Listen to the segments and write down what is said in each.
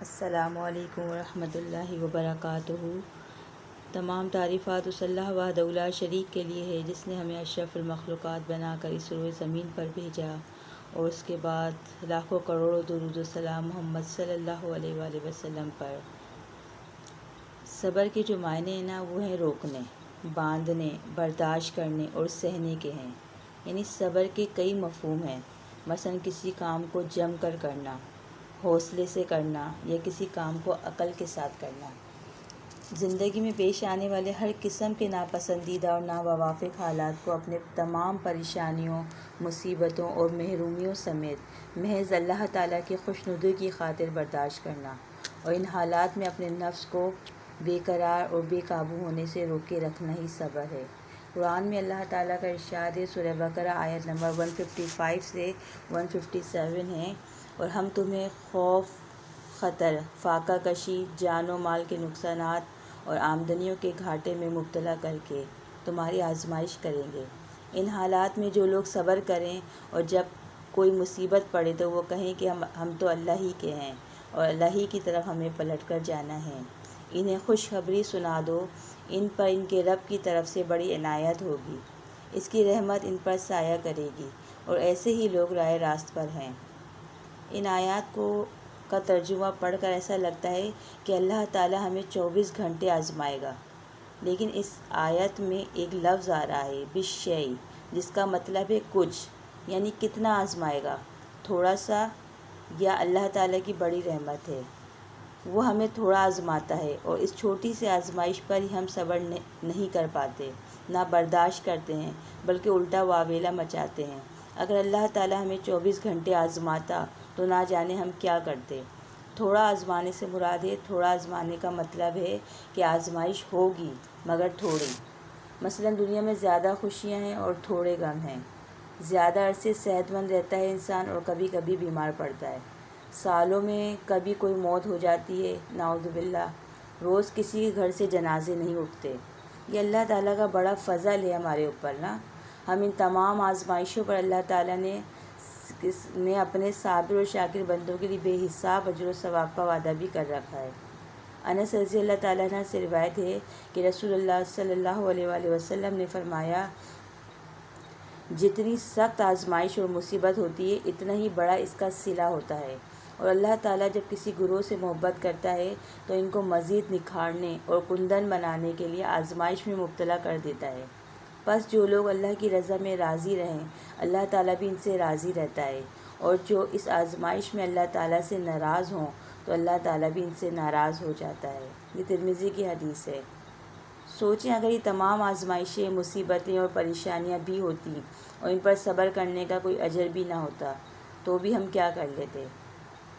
السلام علیکم ورحمۃ اللہ وبرکاتہ۔ تمام تعریفات اس اللہ وحدہ لا شریک کے لیے ہے جس نے ہمیں اشرف المخلوقات بنا کر اس روئے زمین پر بھیجا، اور اس کے بعد لاکھوں کروڑوں درود و سلام محمد صلی اللہ علیہ وآلہ وسلم پر۔ صبر کے جو معنی ہیں نا، وہ ہیں روکنے، باندھنے، برداشت کرنے اور سہنے کے ہیں۔ یعنی صبر کے کئی مفہوم ہیں، مثلا کسی کام کو جم کر کرنا، حوصلے سے کرنا، یا کسی کام کو عقل کے ساتھ کرنا۔ زندگی میں پیش آنے والے ہر قسم کے ناپسندیدہ اور ناموافق حالات کو اپنے تمام پریشانیوں، مصیبتوں اور محرومیوں سمیت محض اللہ تعالیٰ کی خوشنودی کی خاطر برداشت کرنا، اور ان حالات میں اپنے نفس کو بے قرار اور بے قابو ہونے سے روکے رکھنا ہی صبر ہے۔ قرآن میں اللہ تعالیٰ کا ارشاد ہے، سورہ بقرہ آیت نمبر 155 سے 157 ہے، اور ہم تمہیں خوف، خطر، فاقہ کشی، جان و مال کے نقصانات اور آمدنیوں کے گھاٹے میں مبتلا کر کے تمہاری آزمائش کریں گے۔ ان حالات میں جو لوگ صبر کریں اور جب کوئی مصیبت پڑے تو وہ کہیں کہ ہم تو اللہ ہی کے ہیں اور اللہ ہی کی طرف ہمیں پلٹ کر جانا ہے، انہیں خوشخبری سنا دو، ان پر ان کے رب کی طرف سے بڑی عنایت ہوگی، اس کی رحمت ان پر سایہ کرے گی، اور ایسے ہی لوگ راہ راست پر ہیں۔ ان آیات کا ترجمہ پڑھ کر ایسا لگتا ہے کہ اللہ تعالیٰ ہمیں 24 گھنٹے آزمائے گا، لیکن اس آیت میں ایک لفظ آ رہا ہے بالشیء، جس کا مطلب ہے کچھ، یعنی کتنا آزمائے گا، تھوڑا سا، یا اللہ تعالیٰ کی بڑی رحمت ہے، وہ ہمیں تھوڑا آزماتا ہے، اور اس چھوٹی سی آزمائش پر ہی ہم صبر نہیں کر پاتے، نہ برداشت کرتے ہیں، بلکہ الٹا واویلا مچاتے ہیں۔ اگر اللہ تعالیٰ ہمیں 24 گھنٹے آزماتا تو نہ جانے ہم کیا کرتے۔ تھوڑا آزمانے سے مراد ہے، تھوڑا آزمانے کا مطلب ہے کہ آزمائش ہوگی مگر تھوڑی۔ مثلا دنیا میں زیادہ خوشیاں ہیں اور تھوڑے غم ہیں، زیادہ عرصے صحت مند رہتا ہے انسان اور کبھی کبھی بیمار پڑتا ہے، سالوں میں کبھی کوئی موت ہو جاتی ہے، نعوذ باللہ، روز کسی کے گھر سے جنازے نہیں اٹھتے۔ یہ اللہ تعالیٰ کا بڑا فضل ہے ہمارے اوپر نا۔ ہم ان تمام آزمائشوں پر اللہ تعالیٰ نے اپنے صابر و شاکر بندوں کے لیے بے حساب اجر و ثواب کا وعدہ بھی کر رکھا ہے۔ انس رضی اللہ تعالیٰ عنہ سے روایت ہے کہ رسول اللہ صلی اللہ علیہ وآلہ وسلم نے فرمایا، جتنی سخت آزمائش اور مصیبت ہوتی ہے اتنا ہی بڑا اس کا صلہ ہوتا ہے، اور اللہ تعالیٰ جب کسی گروہ سے محبت کرتا ہے تو ان کو مزید نکھارنے اور کندن بنانے کے لیے آزمائش میں مبتلا کر دیتا ہے۔ پس جو لوگ اللہ کی رضا میں راضی رہیں، اللہ تعالیٰ بھی ان سے راضی رہتا ہے، اور جو اس آزمائش میں اللہ تعالیٰ سے ناراض ہوں تو اللہ تعالیٰ بھی ان سے ناراض ہو جاتا ہے۔ یہ ترمذی کی حدیث ہے۔ سوچیں اگر یہ تمام آزمائشیں، مصیبتیں اور پریشانیاں بھی ہوتی اور ان پر صبر کرنے کا کوئی اجر بھی نہ ہوتا تو بھی ہم کیا کر لیتے۔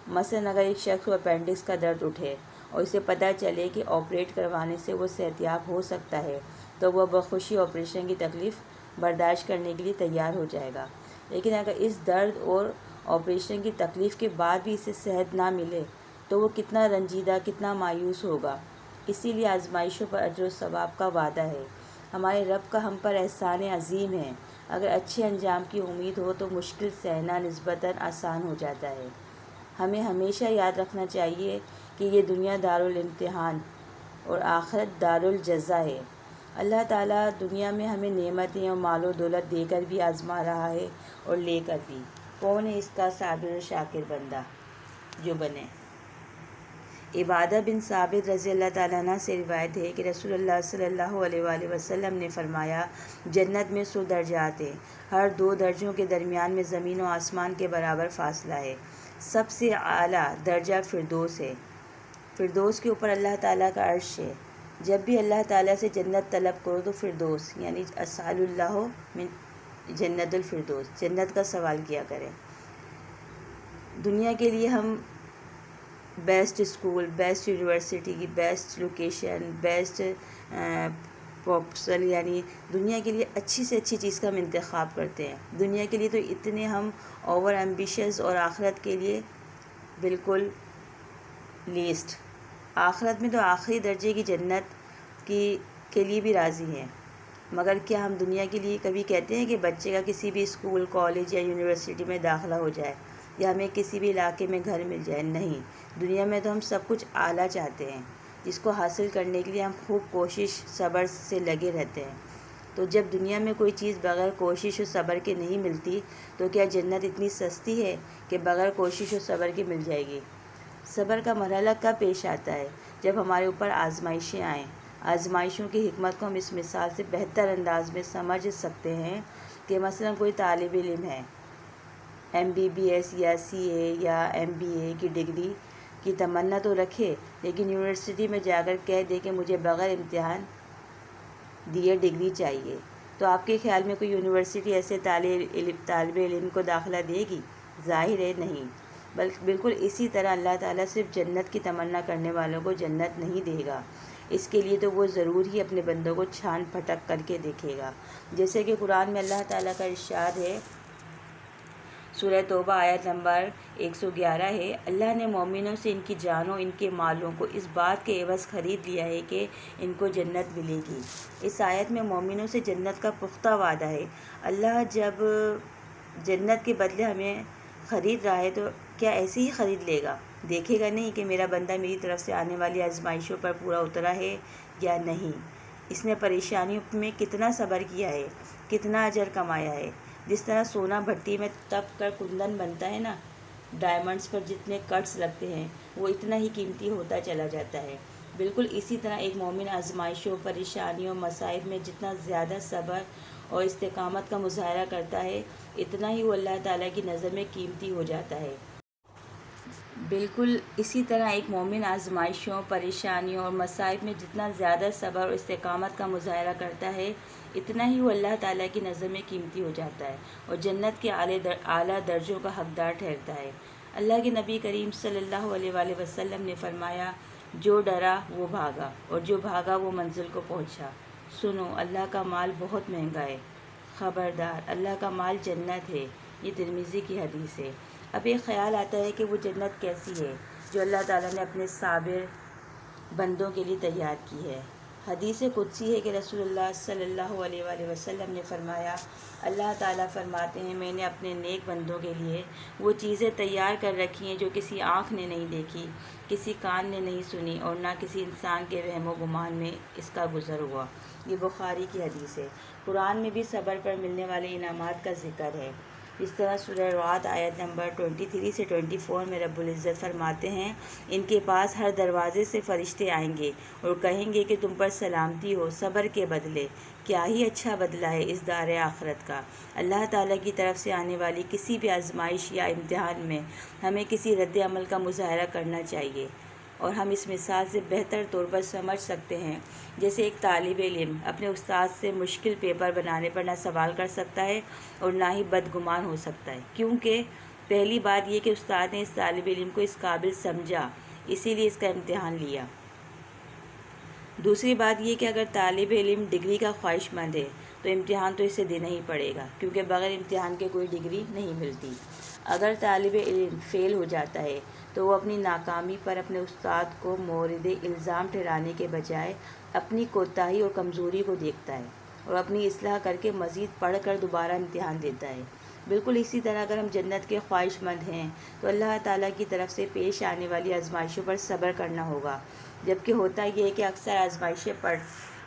مثلا اگر ایک شخص کو اپینڈکس کا درد اٹھے اور اسے پتہ چلے کہ آپریٹ کروانے سے وہ صحت یاب ہو سکتا ہے تو وہ بخوشی آپریشن کی تکلیف برداشت کرنے کے لیے تیار ہو جائے گا، لیکن اگر اس درد اور آپریشن کی تکلیف کے بعد بھی اسے صحت نہ ملے تو وہ کتنا رنجیدہ، کتنا مایوس ہوگا۔ اسی لیے آزمائشوں پر اجر و ثواب کا وعدہ ہے۔ ہمارے رب کا ہم پر احسان عظیم ہے، اگر اچھے انجام کی امید ہو تو مشکل سہنا نسبتاً آسان ہو جاتا ہے۔ ہمیں ہمیشہ یاد رکھنا چاہیے کہ یہ دنیا دارالامتحان اور آخرت دارالجزا ہے۔ اللہ تعالیٰ دنیا میں ہمیں نعمتیں اور مال و دولت دے کر بھی آزما رہا ہے اور لے کر بھی۔ کون ہے اس کا صابر و شاکر بندہ جو بنے۔ عبادہ بن ثابت رضی اللہ تعالیٰ عنہ سے روایت ہے کہ رسول اللہ صلی اللہ علیہ وآلہ وسلم نے فرمایا، جنت میں 100 درجات ہیں، ہر 2 درجوں کے درمیان میں زمین و آسمان کے برابر فاصلہ ہے، سب سے اعلیٰ درجہ فردوس ہے، فردوس کے اوپر اللہ تعالیٰ کا عرش ہے۔ جب بھی اللہ تعالیٰ سے جنت طلب کرو تو فردوس یعنی اسأل اللہ من جنت الفردوس، جنت کا سوال کیا کریں۔ دنیا کے لیے ہم بیسٹ اسکول، بیسٹ یونیورسٹی کی بیسٹ لوکیشن، بیسٹ پروپوزل، یعنی دنیا کے لیے اچھی سے اچھی چیز کا ہم انتخاب کرتے ہیں۔ دنیا کے لیے تو اتنے ہم اوور ایمبیشیس، اور آخرت کے لیے بالکل لیسٹ۔ آخرت میں تو آخری درجے کی جنت کے لیے بھی راضی ہیں، مگر کیا ہم دنیا کے لیے کبھی کہتے ہیں کہ بچے کا کسی بھی اسکول، کالج یا یونیورسٹی میں داخلہ ہو جائے؟ یا ہمیں کسی بھی علاقے میں گھر مل جائے، نہیں، دنیا میں تو ہم سب کچھ اعلیٰ چاہتے ہیں، جس کو حاصل کرنے کے لیے ہم خوب کوشش صبر سے لگے رہتے ہیں۔ تو جب دنیا میں کوئی چیز بغیر کوشش و صبر کے نہیں ملتی، تو کیا جنت اتنی سستی ہے کہ بغیر کوشش و صبر کے مل جائے گی؟ صبر کا مرحلہ کب پیش آتا ہے؟ جب ہمارے اوپر آزمائشیں آئیں۔ آزمائشوں کی حکمت کو ہم اس مثال سے بہتر انداز میں سمجھ سکتے ہیں کہ مثلا کوئی طالب علم ہے، MBBS یا CA یا MBA کی ڈگری کی تمنا تو رکھے، لیکن یونیورسٹی میں جا کر کہہ دے کہ مجھے بغیر امتحان دیے ڈگری چاہیے، تو آپ کے خیال میں کوئی یونیورسٹی ایسے طالب علم کو داخلہ دے گی؟ ظاہر ہے نہیں۔ بالکل اسی طرح اللہ تعالیٰ صرف جنت کی تمنا کرنے والوں کو جنت نہیں دے گا، اس کے لیے تو وہ ضرور ہی اپنے بندوں کو چھان پھٹک کر کے دیکھے گا۔ جیسے کہ قرآن میں اللہ تعالیٰ کا ارشاد ہے، سورہ توبہ آیت نمبر 111 ہے، اللہ نے مومنوں سے ان کی جانوں، ان کے مالوں کو اس بات کے عوض خرید لیا ہے کہ ان کو جنت ملے گی۔ اس آیت میں مومنوں سے جنت کا پختہ وعدہ ہے۔ اللہ جب جنت کے بدلے ہمیں خرید رہا ہے تو کیا ایسے ہی خرید لے گا؟ دیکھے گا نہیں کہ میرا بندہ میری طرف سے آنے والی آزمائشوں پر پورا اترا ہے یا نہیں، اس نے پریشانیوں میں کتنا صبر کیا ہے، کتنا اجر کمایا ہے۔ جس طرح سونا بھٹی میں تپ کر کندن بنتا ہے نا، ڈائمنڈز پر جتنے کٹس لگتے ہیں وہ اتنا ہی قیمتی ہوتا چلا جاتا ہے، بالکل اسی طرح ایک مومن آزمائشوں، پریشانیوں، مصائب میں جتنا زیادہ صبر اور استقامت کا مظاہرہ کرتا ہے، اتنا ہی وہ اللہ تعالیٰ کی نظر میں قیمتی ہو جاتا ہے۔ بالکل اسی طرح ایک مومن آزمائشوں، پریشانیوں اور مصائب میں جتنا زیادہ صبر اور استقامت کا مظاہرہ کرتا ہے، اتنا ہی وہ اللہ تعالیٰ کی نظر میں قیمتی ہو جاتا ہے اور جنت کے اعلیٰ درجوں کا حقدار ٹھہرتا ہے۔ اللہ کے نبی کریم صلی اللہ علیہ وآلہ وسلم نے فرمایا، جو ڈرا وہ بھاگا اور جو بھاگا وہ منزل کو پہنچا۔ سنو، اللہ کا مال بہت مہنگا ہے، خبردار، اللہ کا مال جنت ہے۔ یہ ترمذی کی حدیث ہے۔ اب ایک خیال آتا ہے کہ وہ جنت کیسی ہے جو اللہ تعالیٰ نے اپنے صابر بندوں کے لیے تیار کی ہے۔ حدیث قدسی ہے کہ رسول اللہ صلی اللہ علیہ وآلہ وسلم نے فرمایا، اللہ تعالیٰ فرماتے ہیں، میں نے اپنے نیک بندوں کے لیے وہ چیزیں تیار کر رکھی ہیں جو کسی آنکھ نے نہیں دیکھی، کسی کان نے نہیں سنی اور نہ کسی انسان کے وہم و گمان میں اس کا گزر ہوا۔ یہ بخاری کی حدیث ہے۔ قرآن میں بھی صبر پر ملنے والے انعامات کا ذکر ہے۔ اس طرح سورہ رعد آیت نمبر 23 سے 24 میں رب العزت فرماتے ہیں، ان کے پاس ہر دروازے سے فرشتے آئیں گے اور کہیں گے کہ تم پر سلامتی ہو، صبر کے بدلے، کیا ہی اچھا بدلہ ہے اس دار آخرت کا۔ اللہ تعالیٰ کی طرف سے آنے والی کسی بھی آزمائش یا امتحان میں ہمیں کسی رد عمل کا مظاہرہ کرنا چاہیے، اور ہم اس مثال سے بہتر طور پر سمجھ سکتے ہیں جیسے ایک طالب علم اپنے استاد سے مشکل پیپر بنانے پر نہ سوال کر سکتا ہے اور نہ ہی بدگمان ہو سکتا ہے، کیونکہ پہلی بات یہ کہ استاد نے اس طالب علم کو اس قابل سمجھا، اسی لیے اس کا امتحان لیا۔ دوسری بات یہ کہ اگر طالب علم ڈگری کا خواہش مند ہے تو امتحان تو اسے دینا ہی پڑے گا، کیونکہ بغیر امتحان کے کوئی ڈگری نہیں ملتی۔ اگر طالب علم فیل ہو جاتا ہے تو وہ اپنی ناکامی پر اپنے استاد کو مورد الزام ٹھہرانے کے بجائے اپنی کوتاہی اور کمزوری کو دیکھتا ہے اور اپنی اصلاح کر کے مزید پڑھ کر دوبارہ امتحان دیتا ہے۔ بالکل اسی طرح اگر ہم جنت کے خواہش مند ہیں تو اللہ تعالیٰ کی طرف سے پیش آنے والی آزمائشوں پر صبر کرنا ہوگا، جبکہ ہوتا یہ ہے کہ اکثر آزمائشیں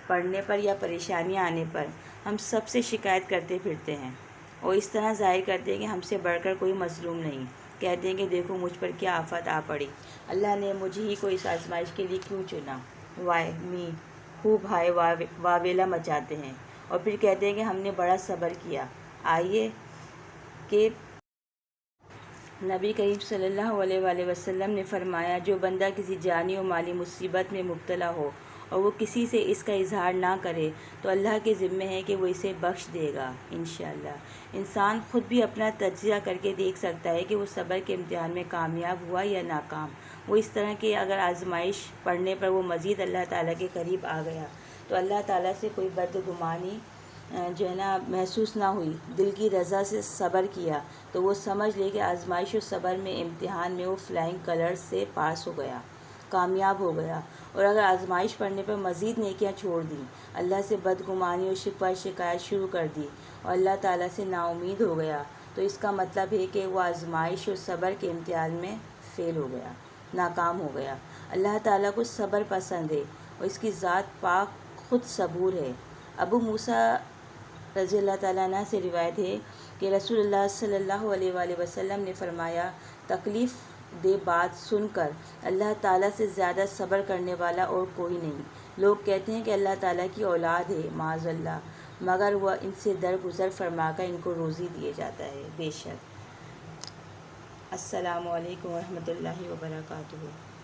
پڑھنے پر یا پریشانیاں آنے پر ہم سب سے شکایت کرتے پھرتے ہیں اور اس طرح ظاہر کرتے ہیں کہ ہم سے بڑھ کر کوئی مظلوم نہیں، کہتے ہیں کہ دیکھو مجھ پر کیا آفت آ پڑی، اللہ نے مجھے ہی کو اس آزمائش کے لیے کیوں چنا، وائے می، خوب ہائے واویلا مچاتے ہیں اور پھر کہتے ہیں کہ ہم نے بڑا صبر کیا۔ آئیے کہ نبی کریم صلی اللہ علیہ وآلہ وسلم نے فرمایا، جو بندہ کسی جانی و مالی مصیبت میں مبتلا ہو اور وہ کسی سے اس کا اظہار نہ کرے تو اللہ کے ذمہ ہے کہ وہ اسے بخش دے گا انشاءاللہ۔ انسان خود بھی اپنا تجزیہ کر کے دیکھ سکتا ہے کہ وہ صبر کے امتحان میں کامیاب ہوا یا ناکام۔ وہ اس طرح کہ اگر آزمائش پڑھنے پر وہ مزید اللہ تعالیٰ کے قریب آ گیا تو اللہ تعالیٰ سے کوئی بدگمانی جو ہے نا محسوس نہ ہوئی، دل کی رضا سے صبر کیا، تو وہ سمجھ لے کہ آزمائش و صبر میں امتحان میں وہ فلائنگ کلرز سے پاس ہو گیا، کامیاب ہو گیا۔ اور اگر آزمائش پڑھنے پر مزید نیکیاں چھوڑ دیں، اللہ سے بدگمانی اور شکوہ شکایت شروع کر دی اور اللہ تعالیٰ سے نا امید ہو گیا، تو اس کا مطلب ہے کہ وہ آزمائش اور صبر کے امتحان میں فیل ہو گیا، ناکام ہو گیا۔ اللہ تعالیٰ کو صبر پسند ہے اور اس کی ذات پاک خود صبور ہے۔ ابو موسیٰ رضی اللہ تعالیٰ عنہ سے روایت ہے کہ رسول اللہ صلی اللہ علیہ وآلہ وسلم نے فرمایا، تکلیف دہ بات سن کر اللہ تعالیٰ سے زیادہ صبر کرنے والا اور کوئی نہیں۔ لوگ کہتے ہیں کہ اللہ تعالیٰ کی اولاد ہے، معاذ اللہ، مگر وہ ان سے درگزر فرما کر ان کو روزی دیے جاتا ہے، بے شک۔ السلام علیکم ورحمۃ اللہ وبرکاتہ۔